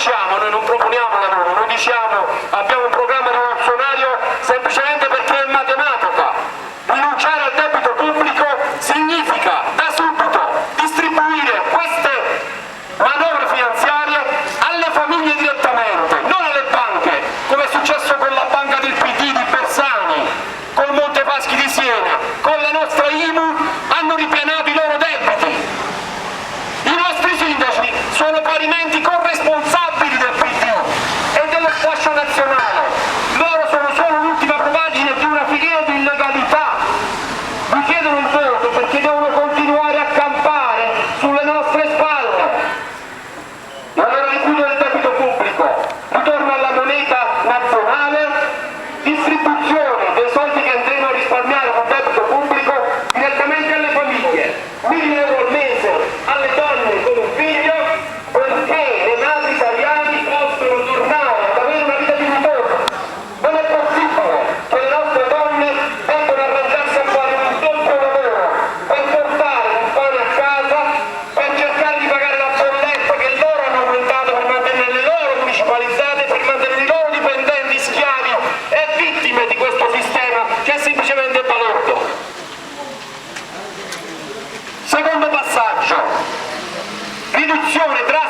diciamo, noi non proponiamo lavoro, noi diciamo abbiamo un programma rivoluzionario semplicemente perché è matematica. Rinunciare al debito pubblico significa da subito distribuire queste manovre finanziarie alle famiglie direttamente, non alle banche, come è successo con la banca del PD di Bersani, col Montepaschi di Siena, con la nostra IMU hanno ripianato i loro debiti. I nostri sindaci sono parimenti corresponsabili del PD e dello sfascio nazionale, loro sono solo l'ultima propaggine di una filiera di illegalità. Vi chiedono il voto perché devono continuare a campare sulle nostre spalle. E allora richiudo il debito pubblico, ritorno alla moneta nazionale, distribuzione dei soldi che andremo a risparmiare con debito pubblico direttamente alle famiglie, 1.000 euro al mese alle donne con un figlio, perché le madri italiane possono tornare ad avere una vita dignitosa. Non è possibile che le nostre donne debbano arrangiarsi a fare un doppio lavoro per portare un pane a casa, per cercare di pagare la bolletta che loro hanno aumentato per mantenere le loro municipalizzate, per mantenere i loro dipendenti schiavi e vittime di questo sistema che è semplicemente balordo. Secondo passaggio, riduzione drastica